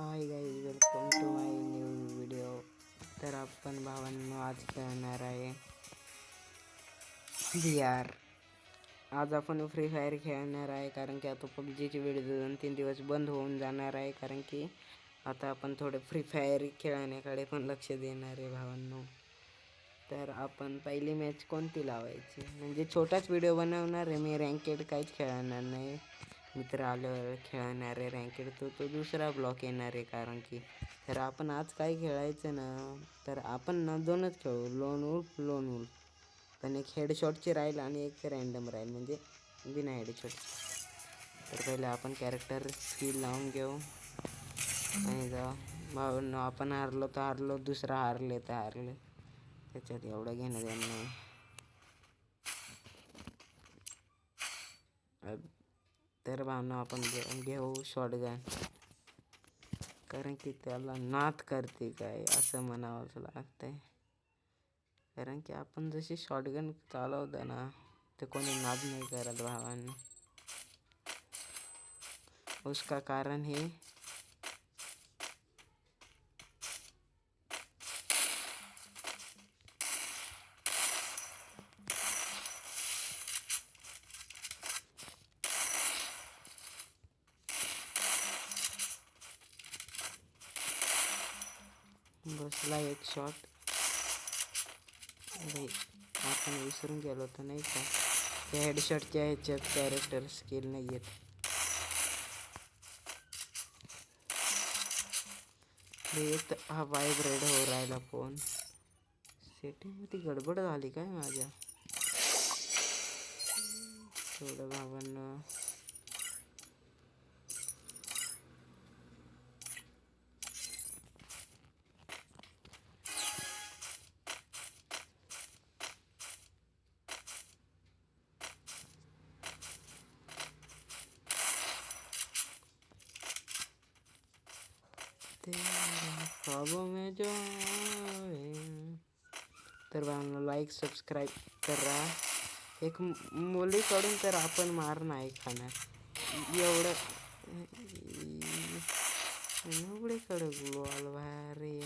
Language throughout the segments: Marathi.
High guys, welcome to my new video. तर आपण भावांनो आज खेळणार आहे VR. आज आपण फ्री फायर खेळणार आहे कारण की आता पबजीची व्हिडिओ 2-3 दिवस बंद होऊन जाणार आहे कारण की आता आपण थोडे फ्री फायर खेळण्याकडे पण लक्ष देणार आहे भावांनो. तर आपण पहिली मॅच कोणती लावायची, म्हणजे छोटाच व्हिडिओ बनवणार आहे मी. रँकेड काहीच खेळणार नाही, मित्र आल्यावर खेळणार आहे रँकेड. तो दुसरा ब्लॉक येणार आहे कारण की. तर आपण आज काय खेळायचं ना, तर आपण ना दोनच खेळू, लोन वुल्फ. पण एक हेडशॉटची राहील आणि एक रँडम राहील, म्हणजे बिना हेडशॉट. तर पहिले आपण कॅरेक्टर स्किल लावून घेऊ आणि जाऊ. आपण हारलो तर हारलो, दुसरा हारले तर हारले, त्याच्यात एवढं घेणं देणं नाही. तर भावना आपण घेऊ शॉटगन, कारण की त्याला नाद करते काय असं म्हणावंच लागतंय. कारण की आपण जशी शॉटगन चालवतो ना, ते कोणी नाद नाही करत भावांनी. उसका कारण हे बसला एक शॉट. अरे आपण विसरून गेलो तर नाही का, त्या हेडशॉटच्या ह्याच्यात कॅरेक्टर स्किल नाही येत. एक हा व्हायब्रेट हो राहिला फोन. सेटिंगमध्ये गडबड झाली काय माझ्या थोडं भावांना. प्रॉब्लेम है जो. तर भावना लाईक सबस्क्राईब करा. एक मुलीकडून तर आपण मार नाही खाणार एवढं. एवढीकडे बोल भारी.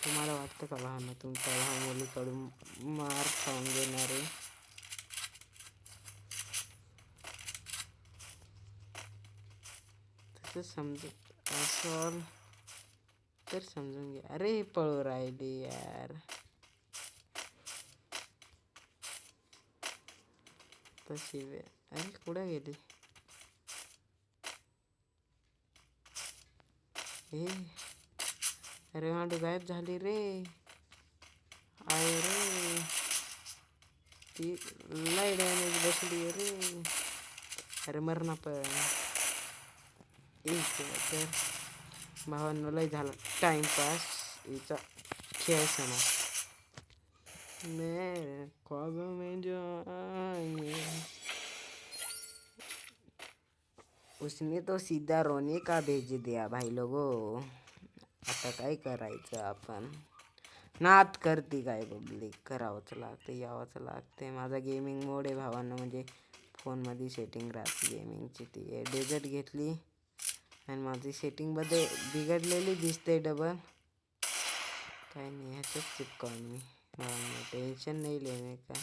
तुम्हाला वाटतं का भावना तुमचा हा मुलीकडून मार खाऊन घेणार आहे? तसं समजत असं तर समजून घ्या. अरे पळू राहिली यार, तशी वे. अरे कुठं गेली हे? अरे मांडू गायब झाली रे. आहे रे, ती लय डॅमेज बसली रे. अरे मर ना पण. तर भावांनो लय झाला टाइमपास, हिचा खेळ समा. मेरे ख्वाबों में जो आए, उसने तो सीधा रोने का भेज दिया भाई लोगो. आता काय करायचं आपण. नाद करते काय पब्लिक, करावंच लागते, यावंच लागते. माझा गेमिंग मोड आहे भावांना, म्हणजे फोनमध्ये सेटिंग राहते गेमिंगची. ती डेझर्ट घेतली आणि माझी सेटिंग बिघडलेली दिसते डबल. काय नाही, ह्याच्यात चिपकावून मी टेन्शन नाही लेणे का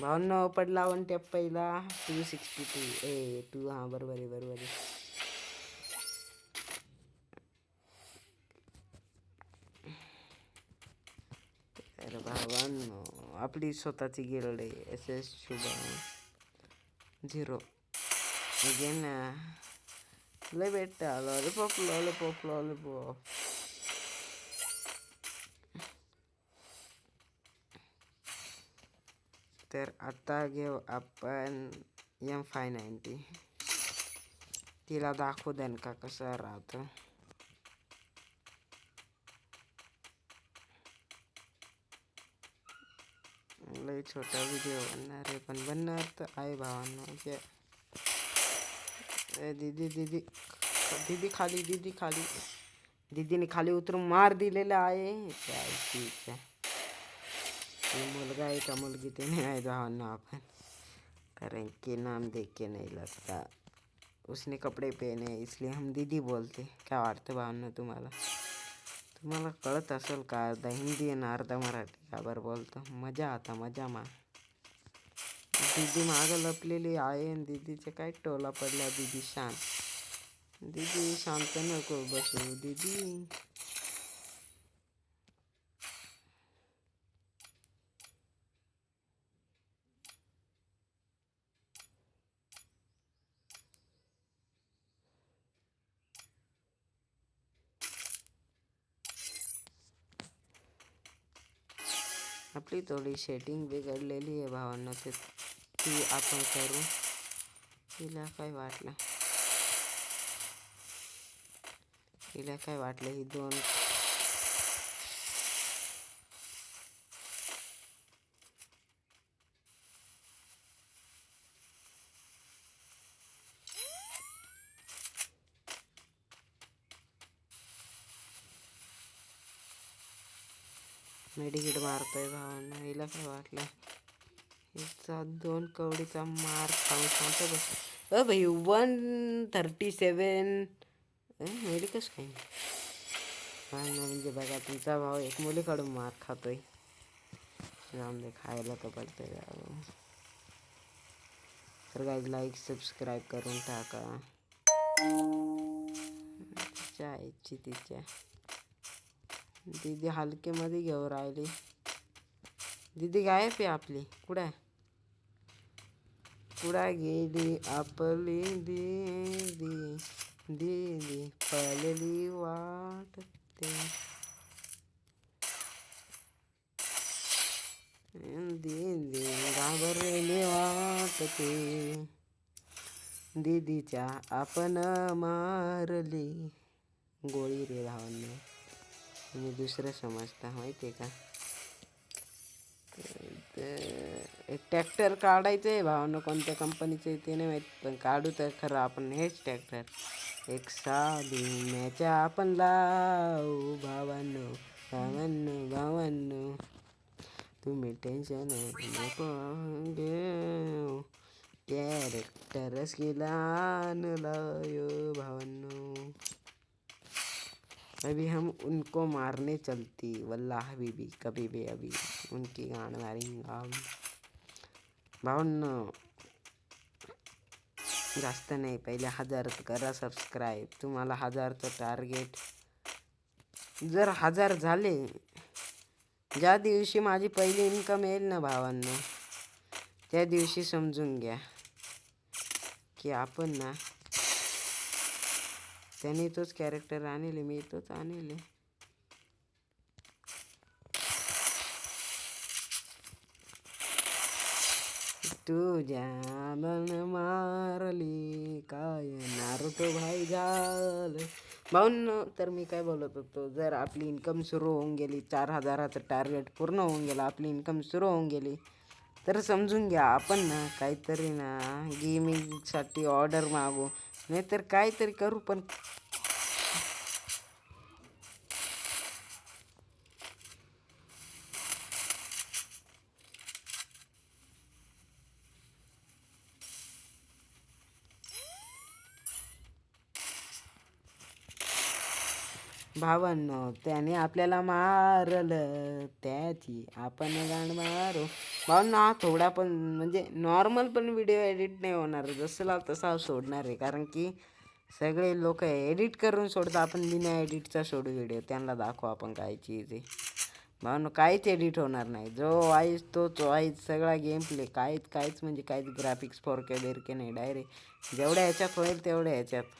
भावना. पडला वन टॅप पहिला 262 2. हां बरोबर आहे. तर भावांनो आपली स्वतःची गिल्ड आहे SS शुभम 0 अगेन. लय भेटतं लॉलीपॉप. तर आता घेऊ आपण M590. तिला दाखवू द्या का कसं राहतं. लय छोटा व्हिडिओ बनणार आहे, पण बनणार तर आहे भावांनो. दीदी खाली. दीदीने खाली उतरून मार दिलेला आहे. मुलगा आहे का मुलगी ते नहीं आहे भावांना अपन, कारण कि नाम देख के नहीं लगता. उसने कपडे पहने इसलिए हम दीदी बोलते. क्या वाटतं भावांना तुम्हाला? तुम्हाला कळत असेल का? अर्धा हिंदी आणि अर्धा मराठी का बरं बोलतो? मजा आता मजा मा. दीदी मागं लपलेली आहे आणि दीदीचे काय टोला पडला. दीदी शांत. दीदी शांत नको बसू दीदी. आपली थोडी सेटिंग बिघडलेली आहे भावांना, ते ती आपण करू. तिला काय वाटलं ही दोन मेडिकेट मारतोय भावांना. हिला काय वाटलं हिचा 2 कवडीचा मार खाऊन शांत बस. भाई 137 मेडिकस काही म्हणजे बघा तुमचा भाऊ एक मुलीकडून मार खातोय. जाऊन दे, खायला तर पडतंय. तर गाईज लाईक सबस्क्राईब करून टाका. तिच्या आईची तिच्या दीदी हलकेमध्ये घेऊन राहिली. दीदी गायब आहे आपली. कुठं गेली आपली दीदी? दीदी पळली वाटते. दीदी घाबरली वाटते. दीदीच्या आपण मारली गोळी रे भावांना. तुम्ही दुसरं समजता माहिती आहे का? एक ट्रॅक्टर काढायचं आहे भावांना. कोणत्या कंपनीचं ते नाही माहीत, पण काढू तर खरं आपण हेच ट्रॅक्टर. एक साधी मॅच आपण लावू भावांनो भावांनो भावांनो. तुम्ही टेन्शन नको घेऊ. कॅरेक्टरच केला आणला यो भावांनो. अभी हम उनको मारने चलती वल्लाह हबीबी कभी भी अभी उनकी गाण मारेंगा. भावांनो जास्त नाही, पहिले 1000 करा सबस्क्राईब. तुम्हाला 1000चं टार्गेट जर 1000 झाले, ज्या दिवशी माझी पहिली इन्कम येईल ना भावांनो, त्या दिवशी समजून घ्या की आपण ना त्याने तोच कॅरेक्टर आणले, मी तोच आणले. तुझ्या मन मारली काय नारुतो भाई झालं. भाऊंनो तर मी काय बोलत होतो, जर आपली इन्कम सुरू होऊन गेली, 4000चं टार्गेट पूर्ण होऊन गेला, आपली इन्कम सुरू होऊन गेली, तर समजून घ्या आपण ना काहीतरी ना गेमिंगसाठी ऑर्डर मागू, नाहीतर काहीतरी करू. पण भावांनो त्याने आपल्याला मारलं, त्याची आपण गाण मारू. भावांनो हा थोडा पण म्हणजे नॉर्मल पण व्हिडिओ एडिट नाही होणार, जसं तसा सोडणार आहे. कारण की सगळे लोक एडिट करून सोडतात, आपण बिना एडिटचा सोडू व्हिडिओ. त्यांना दाखवू आपण काय चीज आहे. भावांनो काहीच एडिट होणार नाही, जो वाईज तोच वाईज सगळा गेम प्ले. काहीच म्हणजे काहीच ग्राफिक्स 4K बिरके नाही, डायरेक्ट जेवढ्या ह्याच्यात होईल तेवढ्या ह्याच्यात.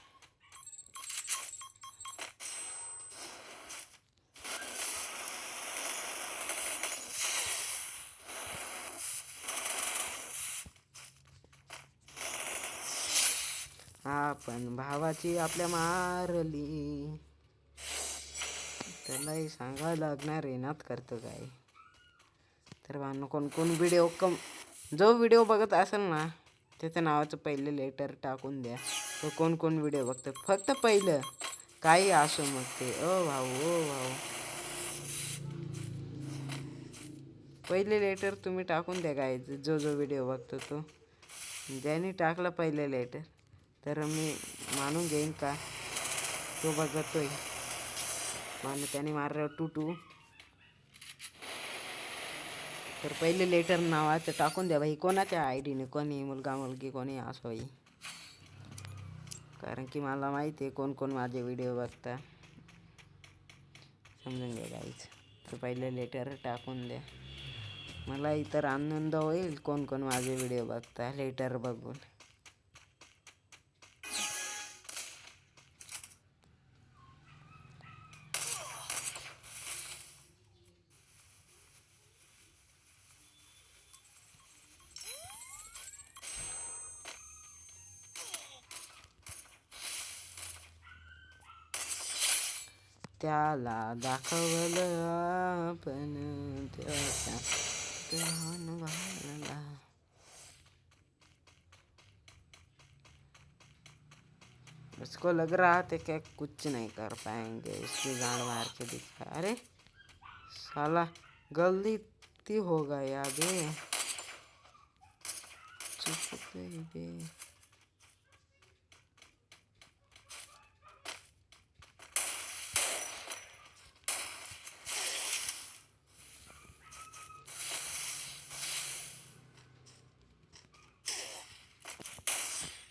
आपण भावाची आपल्या मारली, त्यालाही सांगायला लागणार आहे नात करतो काय. तर भावांनो कोण व्हिडिओ जो व्हिडिओ बघत असेल ना त्याच्या नावाचं पहिलं लेटर टाकून द्या. तो कोण व्हिडिओ बघतं, फक्त पहिलं काही असो मग ते. ओ भाऊ, ओ भाऊ, पहिले लेटर तुम्ही टाकून द्या काय, जो जो व्हिडिओ बघतो तो. ज्याने टाकला पहिले लेटर तर मी मानून घेईन का तो बघतोय, मानून त्याने मारल्यावर टू तर पहिले लेटर नावाचं टाकून द्या भाई, कोणाच्या आय डीने, कोणी मुलगा मुलगी कोणी असो भाई, कारण की मला माहिती आहे कोण कोण माझे व्हिडिओ बघता, समजून घ्या गाईच. तर पहिले लेटर टाकून द्या, मला इतर आनंद होईल कोण कोण माझे व्हिडिओ बघता लेटर बघून. त्याला दाखवलं आपण त्याच्या भावना. उसको लग रहा था कि कुछ नहीं कर पाएंगे, उसकी जान मार के दिखा. अरे साला गलती हो गया बे, चुप गई बे.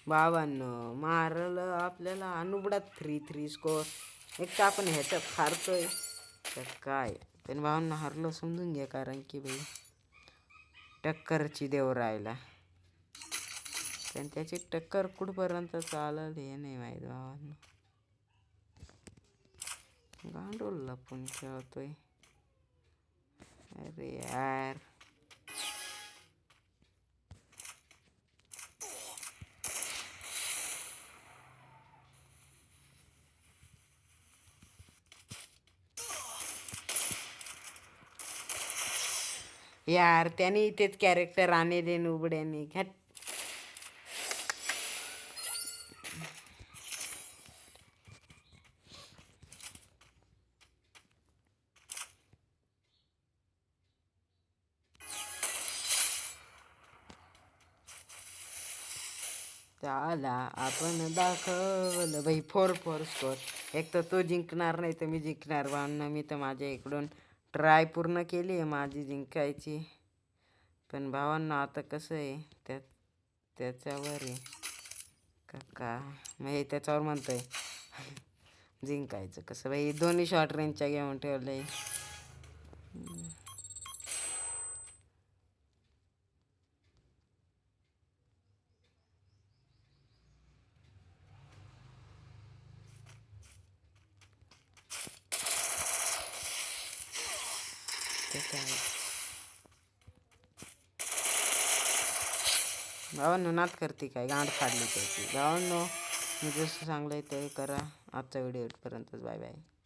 बाबांनो मारलं आपल्याला अनुबडात 3-3 स्कोअर. एक तर आपण ह्याच्यात हारतोय तर काय, पण भावांना हारलो समजून घ्या, कारण की भाई टक्करची देव राहिला, पण त्याची टक्कर कुठपर्यंत चालल हे नाही माहीत भावांना. गांडूल लपून खेळतोय. अरे यार यार त्याने इथेच कॅरेक्टर आणले उबड्याने घ्या. त्याला आपण दाखवलं भाई 4-4 स्कोअर. एक तर तो जिंकणार नाही तर मी जिंकणार भावना. मी तर माझ्या इकडून ट्राय पूर्ण केली आहे माझी जिंकायची, पण भावांना आता कसं आहे त्याच्यावर आहे का म्हणजे त्याच्यावर म्हणतोय जिंकायचं कसं भाई. दोन्ही शॉर्ट रेंजच्या घेऊन ठेवलंय. भावांनो नाद करते काय, गांड फाडली त्याची. भावांनो मी जसं सांगलंय ते करा. आजचा व्हिडिओ इथपर्यंतच. Bye bye.